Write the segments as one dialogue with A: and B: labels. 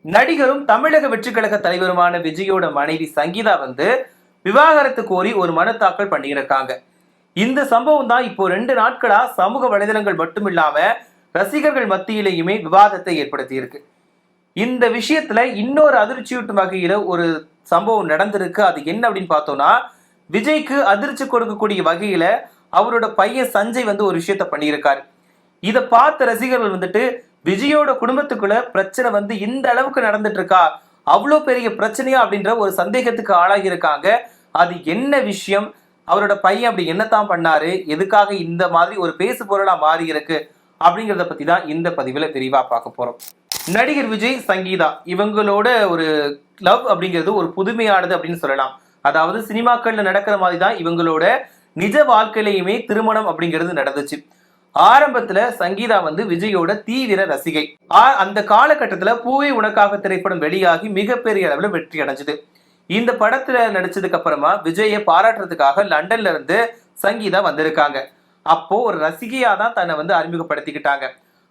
A: நடிகரும் தமிழக வெற்றிக் கழக தலைவருமான விஜயோட மனைவி சங்கீதா விவாகரத்து கோரி ஒரு மனு தாக்கல் பண்ணியிருக்காங்க. இந்த சம்பவம் தான் இப்போ 2 நாட்களா சமூக வலைதளங்கள் மட்டும் இல்லாம ரசிகர்கள் மத்தியிலேயுமே விவாதத்தை ஏற்படுத்தி இருக்கு. இந்த விஷயத்துல இன்னொரு அதிர்ச்சியூட்டும் வகையில ஒரு சம்பவம் நடந்திருக்கு. அது என்ன அப்படின்னு பார்த்தோம்னா, விஜய்க்கு அதிர்ச்சி கொடுக்கக்கூடிய வகையில அவரோட பையன் சஞ்சய் ஒரு விஷயத்த பண்ணியிருக்காரு. இதை பார்த்த ரசிகர்கள் விஜயோட குடும்பத்துக்குள்ள பிரச்சனை இந்த அளவுக்கு நடந்துட்டு இருக்கா, அவ்வளோ பெரிய பிரச்சனையா அப்படின்ற ஒரு சந்தேகத்துக்கு ஆளாகி இருக்காங்க. அது என்ன விஷயம், அவரோட பையன் அப்படி என்னத்தான் பண்ணாரு, எதுக்காக இந்த மாதிரி ஒரு பேசு பொருளா மாறி இருக்கு அப்படிங்கிறத பத்தி தான் இந்த பதிவுல விரிவா பார்க்க போறோம். நடிகர் விஜய் சங்கீதா இவங்களோட ஒரு லவ் அப்படிங்கிறது ஒரு புதுமையானது அப்படின்னு சொல்லலாம். அதாவது சினிமாக்கள்ல நடக்கிற மாதிரி தான் இவங்களோட நிஜ வாழ்க்கையிலையுமே திருமணம் அப்படிங்கிறது நடந்துச்சு. ஆரம்பத்துல சங்கீதா விஜயோட தீவிர ரசிகை. அந்த காலகட்டத்துல பூவே உனக்காக திரைப்படம் வெளியாகி மிகப்பெரிய அளவுல வெற்றி அடைஞ்சது. இந்த படத்துல நடிச்சதுக்கு அப்புறமா விஜயை பாராட்டுறதுக்காக லண்டன்ல இருந்து சங்கீதா வந்திருக்காங்க. அப்போ ஒரு ரசிகையா தான் தன்னை அறிமுகப்படுத்திக்கிட்டாங்க.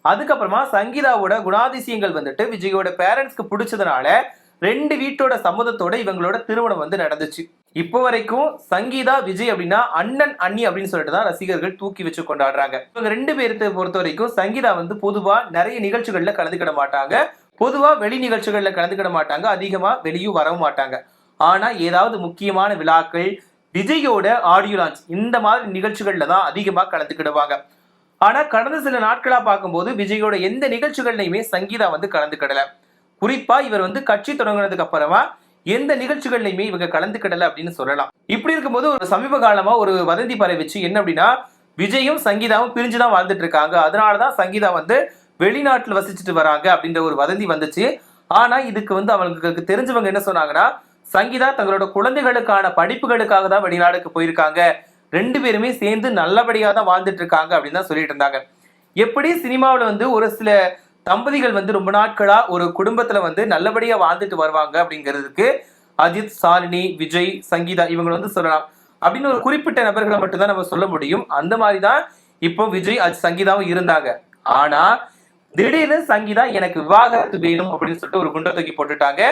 A: அதுக்கப்புறமா சங்கீதாவோட குணாதிசயங்கள் விஜயோட பேரண்ட்ஸ்க்கு பிடிச்சதுனால 2 வீட்டோட சம்மதத்தோட இவங்களோட திருமணம் நடந்துச்சு. இப்போ வரைக்கும் சங்கீதா விஜய் அப்படின்னா அண்ணன் அண்ணி அப்படின்னு சொல்லிட்டு தான் ரசிகர்கள் தூக்கி வச்சு கொண்டாடுறாங்க. இவங்க 2 பேர்த்த பொறுத்த வரைக்கும் சங்கீதா பொதுவா நிறைய நிகழ்ச்சிகள்ல கலந்துக்கிட மாட்டாங்க. பொதுவா வெளி நிகழ்ச்சிகள்ல கலந்துக்கிட மாட்டாங்க. அதிகமா வெளியும் வரவும் மாட்டாங்க. ஆனா ஏதாவது முக்கியமான விழாக்கள், விஜயோட ஆடியோ லான்ச் இந்த மாதிரி நிகழ்ச்சிகள்ல தான் அதிகமா கலந்துக்கிடுவாங்க. ஆனா கடந்த சில நாட்களா பார்க்கும்போது விஜயோட எந்த நிகழ்ச்சிகள்லையுமே சங்கீதா கலந்துக்கிடல. குறிப்பா இவர் கட்சி தொடங்கினதுக்கு அப்புறமா எந்த நிகழ்ச்சிகள்லையுமே இவங்க கலந்துக்கிடல அப்படின்னு சொல்லலாம். இப்படி இருக்கும்போது ஒரு சமீப காலமா ஒரு வதந்தி பரவிச்சு. என்ன அப்படின்னா, விஜயும் சங்கீதாவும் பிரிஞ்சுதான் வாழ்ந்துட்டு இருக்காங்க, அதனாலதான் சங்கீதா வெளிநாட்டுல வசிச்சுட்டு வராங்க அப்படின்ற ஒரு வதந்தி வந்துச்சு. ஆனா இதுக்கு அவங்களுக்கு தெரிஞ்சவங்க என்ன சொன்னாங்கன்னா, சங்கீதா தங்களோட குழந்தைகளுக்கான படிப்புகளுக்காக தான் வெளிநாடுக்கு போயிருக்காங்க, 2 பேருமே சேர்ந்து நல்லபடியா தான் வாழ்ந்துட்டு இருக்காங்க அப்படின்னு தான் சொல்லிட்டு இருந்தாங்க. எப்படி சினிமாவில் ஒரு சில தம்பதிகள் ரொம்ப நாட்களா ஒரு குடும்பத்துல நல்லபடியா வாழ்ந்துட்டு வருவாங்க அப்படிங்கிறதுக்கு அஜித், சாலினி, விஜய், சங்கீதா இவங்க சொல்லலாம். அப்படின்னு ஒரு குறிப்பிட்ட நபர்களை மட்டும்தான் நம்ம சொல்ல முடியும். அந்த மாதிரிதான் இப்போ விஜய், சங்கீதாவும் இருந்தாங்க. ஆனா திடீர்னு சங்கீதா எனக்கு விவாகரத்து வேணும் அப்படின்னு சொல்லிட்டு ஒரு குண்டை தூக்கி போட்டுட்டாங்க.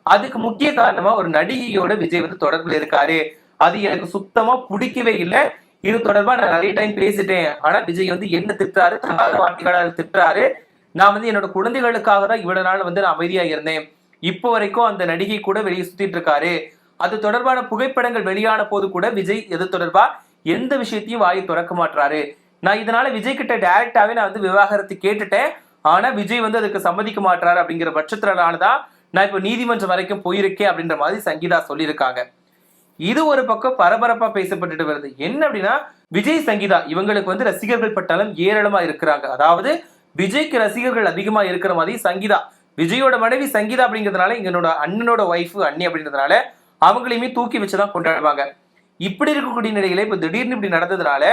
A: அதுக்கு முக்கிய காரணமா ஒரு நடிகையோட விஜய் தொடர்புல இருக்காரு, அது எனக்கு சுத்தமா பிடிக்கவே இல்லை, இது தொடர்பா நான் நிறைய டைம் பேசிட்டேன், ஆனா விஜய் என்ன திட்டுறாரு, வார்த்தைகளால் திட்டுறாரு, நான் என்னோட குழந்தைகளுக்காக தான் இவ்வளவு நாள் நான் அமைதியா இருந்தேன், இப்போ வரைக்கும் அந்த நடிகை கூட வெளியே சுத்திட்டு இருக்காரு, அது தொடர்பான புகைப்படங்கள் வெளியான போது கூட விஜய் எது தொடர்பா எந்த விஷயத்தையும் வாயை திறக்க மாட்டாரு, நான் இதனால விஜய் கிட்ட டைரக்டாவே நான் விவாகரத்து கேட்டுட்டேன், ஆனா விஜய் அதுக்கு சம்மதிக்க மாட்டாரு அப்படிங்கிற பட்சத்தினாலதான் நான் இப்ப நீதிமன்றம் வரைக்கும் போயிருக்கேன் அப்படின்ற மாதிரி சங்கீதா சொல்லியிருக்காங்க. இது ஒரு பக்கம் பரபரப்பா பேசப்பட்டுட்டு வருது. என்ன அப்படின்னா, விஜய் சங்கீதா இவங்களுக்கு ரசிகர்கள் பட்டாலும் ஏராளமா இருக்கிறாங்க. அதாவது விஜய்க்கு ரசிகர்கள் அதிகமா இருக்கிற மாதிரி சங்கீதா, விஜயோட மனைவி சங்கீதா அப்படிங்கிறதுனால என்னோட அண்ணனோட ஒய்ஃப் அண்ணி அப்படின்றதுனால அவங்களையுமே தூக்கி வச்சுதான் கொண்டாடுவாங்க. இப்படி இருக்கக்கூடிய நிலையில இப்ப திடீர்னு இப்படி நடந்ததுனால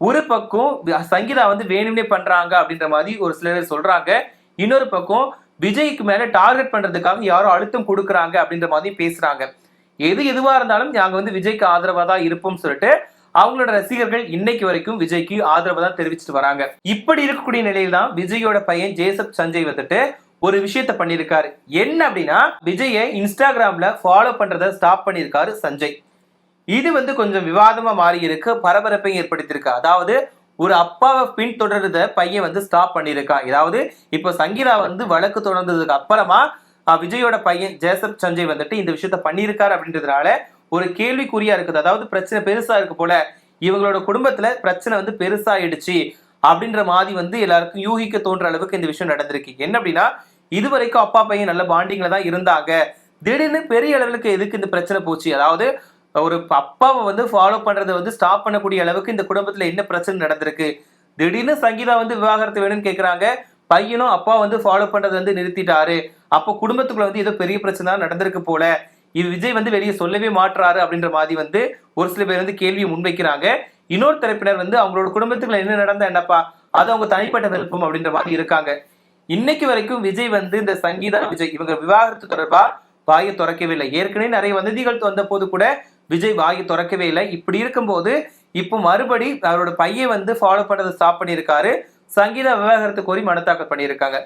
A: ஒரு பக்கம் சங்கீதா வேணும்னே பண்றாங்க அப்படின்ற மாதிரி ஒரு சிலர் சொல்றாங்க. இன்னொரு பக்கம் விஜய்க்கு மேல டார்கெட் பண்றதுக்காக யாரோ அழுத்தம் கொடுக்குறாங்க அப்படின்ற மாதிரி பேசுறாங்க. எதுவா இருந்தாலும் நாங்க விஜய்க்கு ஆதரவா தான் இருப்போம் சொல்லிட்டு அவங்களோட ரசிகர்கள் இன்னைக்கு வரைக்கும் விஜய்க்கு ஆதரவு தான் தெரிவிச்சுட்டு வராங்க. இப்படி இருக்கக்கூடிய நிலையில தான் விஜயோட பையன் ஜேசப் சஞ்சய் ஒரு விஷயத்த பண்ணிருக்காரு. என்ன அப்படின்னா, விஜயை இன்ஸ்டாகிராம்ல ஃபாலோ பண்றதை ஸ்டாப் பண்ணிருக்காரு சஞ்சய். இது கொஞ்சம் விவாதமா மாறி இருக்கு, பரபரப்பை ஏற்படுத்தியிருக்கு. அதாவது ஒரு அப்பாவை பின்தொடர்றத பையன் ஸ்டாப் பண்ணிருக்கான். அதாவது இப்ப சங்கீதா வழக்கு தொடர்ந்ததுக்கு அப்புறமா விஜயோட பையன் ஜேசப் சஞ்சய் இந்த விஷயத்த பண்ணியிருக்காரு அப்படின்றதுனால ஒரு கேள்விக்குறியா இருக்குது. அதாவது பிரச்சனை பெருசா இருக்கு போல, இவங்களோட குடும்பத்துல பிரச்சனை பெருசாயிடுச்சு அப்படின்ற மாதிரி எல்லாருக்கும் யூகிக்க தோன்ற அளவுக்கு இந்த விஷயம் நடந்திருக்கு. என்ன அப்படின்னா, இதுவரைக்கும் அப்பா பையன் நல்ல பாண்டிங்ல தான் இருந்தாங்க, திடீர்னு பெரிய அளவுக்கு எதுக்கு இந்த பிரச்சனை போச்சு, அதாவது ஒரு அப்பாவை ஃபாலோ பண்றதை ஸ்டாப் பண்ணக்கூடிய அளவுக்கு இந்த குடும்பத்துல என்ன பிரச்சனை நடந்திருக்கு, திடீர்னு சங்கீதா விவாகரத்து வேணும்னு கேக்குறாங்க, பையனும் அப்பா ஃபாலோ பண்றதை நிறுத்திட்டாரு, அப்போ குடும்பத்துக்குள்ள ஏதோ பெரிய பிரச்சனை நடந்திருக்கு போல, இது விஜய் வெளியே சொல்லவே மாட்டாரு அப்படின்ற மாதிரி ஒரு சில பேர் கேள்வியை முன்வைக்கிறாங்க. இன்னொரு தரப்பினர் அவங்களோட குடும்பத்துக்குள்ள என்ன நடந்தா என்னப்பா, அது அவங்க தனிப்பட்ட விருப்பம் அப்படின்ற மாதிரி இருக்காங்க. இன்னைக்கு வரைக்கும் விஜய் இந்த சங்கீதா விஜய் இவங்க விவாகரத்து தொடர்பா வாயை திறக்கவே இல்லை. ஏற்கனவே நிறைய வதந்திகள் வந்த போது கூட விஜய் வாயை திறக்கவே இல்லை. இப்படி இருக்கும்போது இப்போ மறுபடி அவரோட பையன் ஃபாலோ பண்றதை ஸ்டாப் பண்ணியிருக்காரு. சங்கீதா விவாகரத்து கோரி மனு தாக்கல் பண்ணியிருக்காங்க.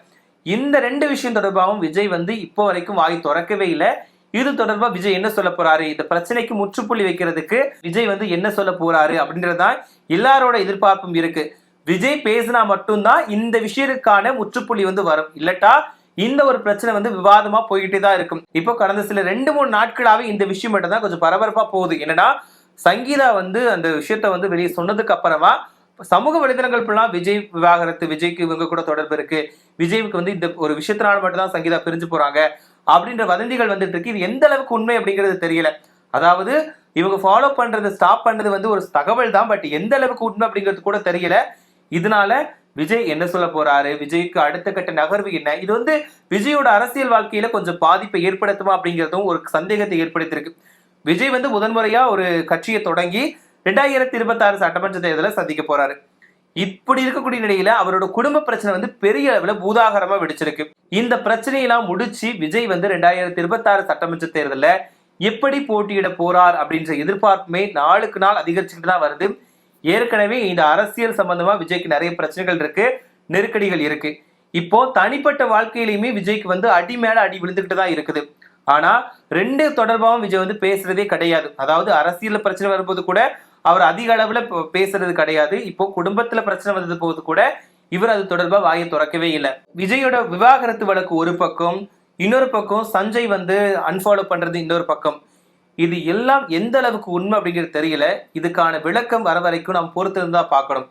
A: இந்த 2 விஷயம் தொடர்பாகவும் விஜய் வந்து இப்போ வரைக்கும் வாய் திறக்கவே இல்லை. இது தொடர்பா விஜய் என்ன சொல்ல போறாரு, இந்த பிரச்சனைக்கு முற்றுப்புள்ளி வைக்கிறதுக்கு விஜய் வந்து என்ன சொல்ல போறாரு அப்படின்றதுதான் எல்லாரோட எதிர்பார்ப்பும் இருக்கு. விஜய் பேசினா மட்டும்தான் இந்த விஷயத்துக்கான முற்றுப்புள்ளி வந்து வரும். இல்லட்டா இந்த ஒரு பிரச்சனை வந்து விவாதமா போயிட்டே தான் இருக்கும். இப்போ கடந்த சில 2-3 நாட்களாவே இந்த விஷயம் மட்டும் தான் கொஞ்சம் பரபரப்பா போகுது. என்னன்னா சங்கீதா வந்து அந்த விஷயத்த வந்து வெளியே சொன்னதுக்கு அப்புறமா சமூக வலைதளங்கள் ஃபுல்லா விஜய் விவாகரத்து, விஜய்க்கு இவங்க கூட தொடர்பு இருக்கு, விஜய்க்கு வந்து இந்த ஒரு விஷயத்தினால மட்டும் தான் சங்கீதா பிரிஞ்சு போறாங்க அப்படின்ற வதந்திகள் வந்துட்டு இருக்கு. இது எந்த அளவுக்கு உண்மை அப்படிங்கிறது தெரியல. அதாவது இவங்க ஃபாலோ பண்றது ஸ்டாப் பண்றது வந்து ஒரு தகவல் தான், பட் எந்த அளவுக்கு உண்மை அப்படிங்கிறது கூட தெரியல. இதனால விஜய் என்ன சொல்ல போறாரு, விஜய்க்கு அடுத்த கட்ட நகர்வு என்ன, இது வந்து விஜயோட அரசியல் வாழ்க்கையில கொஞ்சம் பாதிப்பை ஏற்படுத்துமா அப்படிங்கிறதும் ஒரு சந்தேகத்தை ஏற்படுத்தியிருக்கு. விஜய் வந்து முதன்முறையா ஒரு கட்சியை தொடங்கி 2026 சட்டமன்ற தேர்தலை சந்திக்க போறாரு. இப்படி இருக்கக்கூடிய நிலையில அவரோட குடும்ப பிரச்சனை வந்து பெரிய அளவுல பூதாகரமா வெடிச்சிருக்கு. இந்த பிரச்சனையெல்லாம் முடிச்சு விஜய் வந்து 2026 சட்டமன்ற தேர்தல எப்படி போட்டியிட போறார் அப்படின்ற எதிர்பார்ப்புமே நாளுக்கு நாள் அதிகரிச்சுட்டு தான் வருது. ஏற்கனவே இந்த அரசியல் சம்பந்தமா விஜய்க்கு நிறைய பிரச்சனைகள் இருக்கு, நெருக்கடிகள் இருக்கு. இப்போ தனிப்பட்ட வாழ்க்கையிலுமே விஜய்க்கு வந்து அடி மேல அடி விழுந்துகிட்டு தான் இருக்குது. ஆனா 2 தொடர்பாகவும் விஜய் வந்து பேசுறதே கிடையாது. அதாவது அரசியல் பிரச்சனை வரும்போது கூட அவர் அதிக அளவுல பேசுறது கிடையாது. இப்போ குடும்பத்துல பிரச்சனை வந்தது போது கூட இவர் அது தொடர்பா வாயை திறக்கவே இல்லை. விஜயோட விவாகரத்து வழக்கு ஒரு பக்கம், இன்னொரு பக்கம் சஞ்சய் வந்து அன்ஃபாலோ பண்றது இன்னொரு பக்கம். இது எல்லாம் எந்த அளவுக்கு உண்மை அப்படிங்கிறது தெரியல. இதுக்கான விளக்கம் வர வரைக்கும் நாம் பொறுத்திருந்தா பார்க்கணும்.